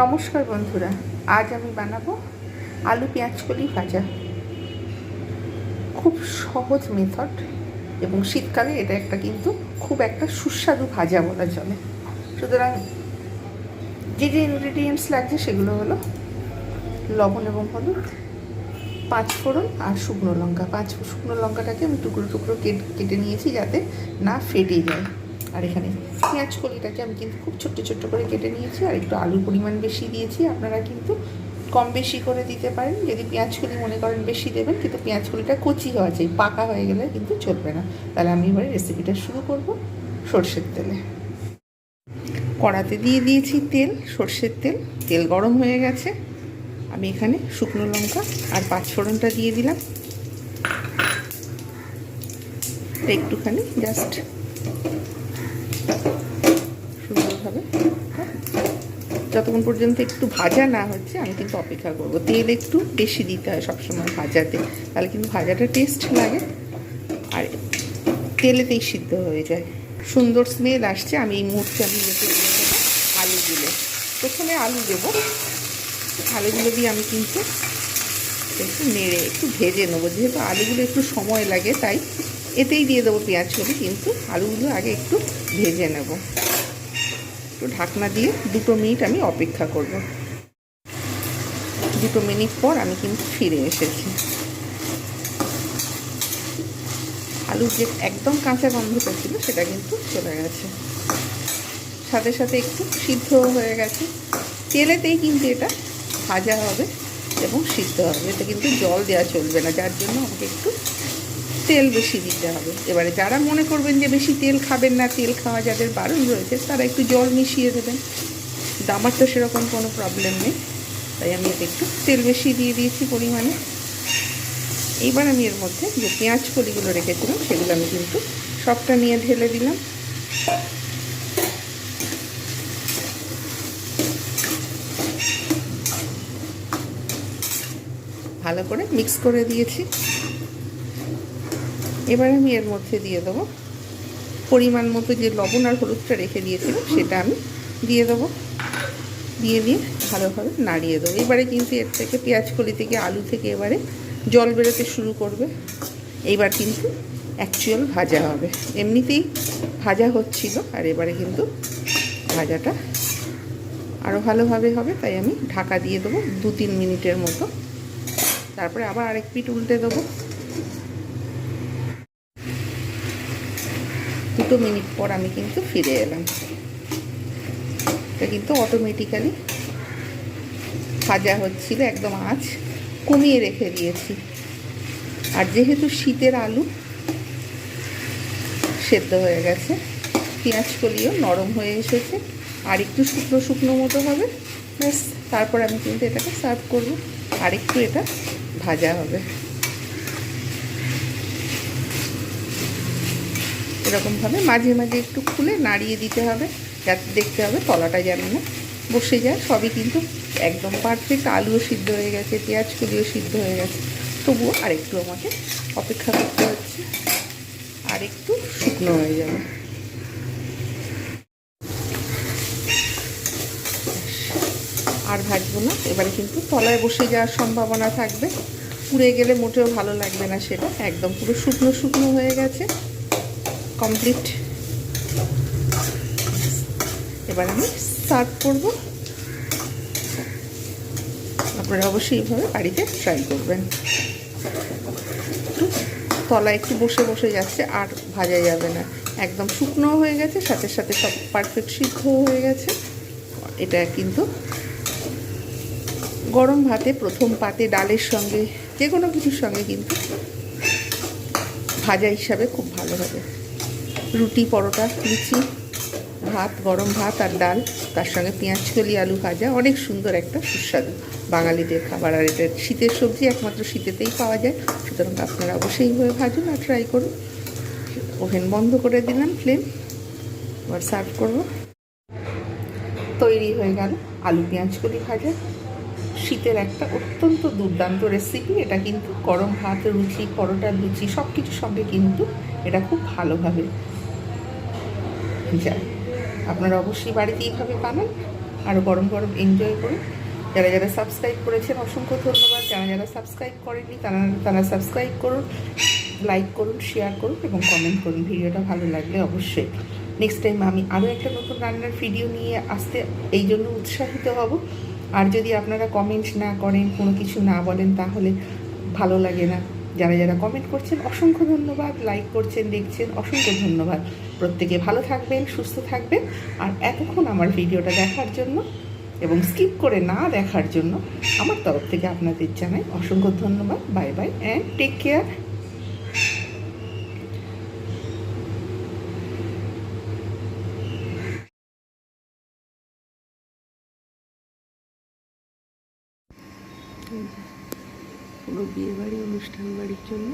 নমস্কার বন্ধুরা, আজ আমি বানাবো আলু পেঁয়াজ কলি ভাজা। খুব সহজ মেথড এবং শীতকালে এটা একটা কিন্তু খুব একটা সুস্বাদু ভাজা বলা চলে। সুতরাং যে যে ইনগ্রেডিয়েন্টস লাগছে সেগুলো হলো লবণ এবং হলুদ, 5 ফোড়ন আর শুকনো লঙ্কা। শুকনো লঙ্কাটাকে আমি টুকরো টুকরো কেটে নিয়েছি যাতে না ফেটে যায়। আর এখানে পেঁয়াজ কলিটাকে আমি কিন্তু খুব ছোট্ট ছোট্ট করে কেটে নিয়েছি, আর একটু আলুর পরিমাণ বেশি দিয়েছি। আপনারা কিন্তু কম বেশি করে দিতে পারেন যদি পেঁয়াজ কলি মনে করেন বেশি দেবেন, কিন্তু পেঁয়াজ কলিটা কচি হওয়া চাই, পাকা হয়ে গেলে কিন্তু চলবে না। তাহলে আমি এবারে রেসিপিটা শুরু করব সর্ষের তেলে। কড়াতে দিয়ে দিয়েছি তেল, সর্ষের তেল। তেল গরম হয়ে গেছে, আমি এখানে শুকনো লঙ্কা আর 5 ফোড়নটা দিয়ে দিলাম। একটুখানি জাস্ট সুন্দরভাবে যতক্ষণ পর্যন্ত একটু ভাজা না হচ্ছে আমি কিন্তু অপেক্ষা করব। তেল একটু বেশি দিতে হয় সবসময় ভাজাতে, তাহলে কিন্তু ভাজাটা টেস্ট লাগে আর তেলেতেই সিদ্ধ হয়ে যায়। সুন্দর স্মেল আসছে। আমি এই মুহূর্তে আমি দিয়ে দেবো আলুগুলো। প্রথমে আলু দেবো, আলুগুলো দিয়ে আমি কিন্তু একটু নেড়ে একটু ভেজে নেবো। যেহেতু আলুগুলো একটু সময় লাগে তাই এতেই দিয়ে দেবো পেঁয়াজ কলি, কিন্তু আলুগুলো আগে একটু ভেজে নেব। একটু ঢাকনা দিয়ে 2 মিনিট আমি অপেক্ষা করব। 2 মিনিট পর আমি কিন্তু ফিরে এসেছি। আলুর যে একদম কাঁচা গন্ধটা ছিল সেটা কিন্তু চলে গেছে, সাথে সাথে একটু সিদ্ধ হয়ে গেছে। তেলেতেই কিন্তু এটা ভাজা হবে এবং সিদ্ধ হবে, এটা কিন্তু জল দেওয়া চলবে না, যার জন্য আমাকে একটু তেল বেশি দিতে হবে। এবারে যারা মনে করবেন যে বেশি তেল খাবেন না, তেল খাওয়া যাদের বারণ রয়েছে, তারা একটু জল মিশিয়ে দেবেন। কিন্তু আমার তো সেরকম কোনো প্রবলেম নেই, তাই আমি এতে একটু তেল বেশি দিয়ে দিয়েছি পরিমাণে। এইবার আমি এর মধ্যে যে পেঁয়াজ কলিগুলো রেখেছিলাম সেগুলো আমি কিন্তু সবটা নিয়ে ঢেলে দিলাম। ভালো করে মিক্স করে দিয়েছি। এবার আমি এর মধ্যে দিয়ে দেবো পরিমাণ মতো যে লবণ আর হলুদটা রেখে দিয়েছিলাম সেটা আমি দিয়ে দেবো। দিয়ে ভালোভাবে নাড়িয়ে দেবো। এবারে কিন্তু এর থেকে পেঁয়াজ কলি থেকে আলু থেকে এবারে জল বেরোতে শুরু করবে। এইবার কিন্তু অ্যাকচুয়াল ভাজা হবে, এমনিতেই ভাজা হচ্ছিল, আর এবারে কিন্তু ভাজাটা আরও ভালোভাবে হবে। তাই আমি ঢাকা দিয়ে দেবো 2-3 মিনিটের মতো। তারপরে আবার আরেক পিঠ উল্টে দেবো। 2 মিনিট পর আমি কিন্তু ফিরে এলাম। এটা কিন্তু অটোমেটিক্যালি ভাজা হচ্ছিল, একদম আঁচ কমিয়ে রেখে দিয়েছি। আর যেহেতু শীতের আলু সেদ্ধ হয়ে গেছে, পেঁয়াজ কলিও নরম হয়ে এসেছে, আর একটু শুকনো শুকনো মতো হবে ব্যাস। তারপর আমি কিন্তু এটাকে সার্ভ করব। আর একটু এটা ভাজা হবে, এরকমভাবে মাঝে মাঝে একটু খুলে নাড়িয়ে দিতে হবে, যাতে দেখতে হবে তলাটা যেন না বসে যায়। সবই কিন্তু একদম পারফেক্ট, আলুও সিদ্ধ হয়ে গেছে, পেঁয়াজ কলিও সিদ্ধ হয়ে গেছে, তবুও আরেকটু আমাকে অপেক্ষা করতে হচ্ছে, আর একটু শুকনো হয়ে যাবে। আর ভাজবো না, এবারে কিন্তু তলায় বসে যাওয়ার সম্ভাবনা থাকবে, পুড়ে গেলে মোটেও ভালো লাগবে না সেটা। একদম পুরো শুকনো শুকনো হয়ে গেছে, কমপ্লিট। এবার আমি সার্ভ করব। আপনারা অবশ্যই এইভাবে বাড়িতে ট্রাই করবেন। তলা একটু বসে বসে যাচ্ছে, আর ভাজা যাবে না, একদম শুকনো হয়ে গেছে, সাথে সাথে সব পারফেক্ট সিদ্ধ হয়ে গেছে। এটা কিন্তু গরম ভাতে, প্রথম পাতে, ডালের সঙ্গে, যে কোনো কিছুর সঙ্গে কিন্তু ভাজা হিসাবে খুব ভালো হবে। রুটি, পরোটা, লুচি, ভাত, গরম ভাত আর ডাল, তার সঙ্গে পেঁয়াজ কলি আলু ভাজা, অনেক সুন্দর একটা সুস্বাদু বাঙালিদের খাবার। আর এটা শীতের সবজি, একমাত্র শীতেতেই পাওয়া যায়। সুতরাং আপনারা অবশ্যই এইভাবে ভাজুন আর ট্রাই করুন। ওভেন বন্ধ করে দিলাম, ফ্লেম। এবার সার্ভ করব। তৈরি হয়ে গেল আলু পেঁয়াজ কলি ভাজা, শীতের একটা অত্যন্ত দুর্দান্ত রেসিপি। এটা কিন্তু গরম ভাত, রুটি, পরোটা, লুচি সব কিছুর সঙ্গে কিন্তু এটা খুব ভালোভাবে যায়। আপনারা অবশ্যই বাড়িতে এইভাবে বানান। আরও গরম গরম এনজয় করুন। যারা যারা সাবস্ক্রাইব করেছেন অসংখ্য ধন্যবাদ, যারা যারা সাবস্ক্রাইব করেননি তারা সাবস্ক্রাইব করুন, লাইক করুন, শেয়ার করুন এবং কমেন্ট করুন ভিডিওটা ভালো লাগলে অবশ্যই। নেক্সট টাইম আমি আরও একটা নতুন রান্নার ভিডিও নিয়ে আসতে এই জন্য উৎসাহিত হব। আর যদি আপনারা কমেন্ট না করেন, কোনো কিছু না বলেন, তাহলে ভালো লাগে না। যারা যারা কমেন্ট করছেন অসংখ্য ধন্যবাদ, লাইক করছেন, দেখছেন অসংখ্য ধন্যবাদ। প্রত্যেকে ভালো থাকবেন, সুস্থ থাকবেন। আর এতক্ষণ আমার ভিডিওটা দেখার জন্য এবং স্কিপ করে না দেখার জন্য আমার তরফ থেকে আপনাদের জানাই অসংখ্য ধন্যবাদ। Bye bye and take care. পুরো বিয়ে বাড়ি, অনুষ্ঠান বাড়ির জন্য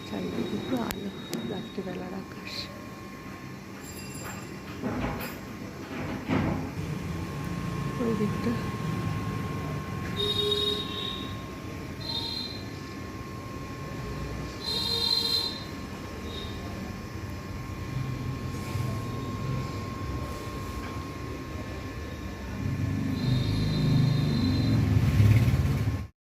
চারিদিকে পুরো আলো, রাত্রিবেলার আকাশ। ওই দিকটা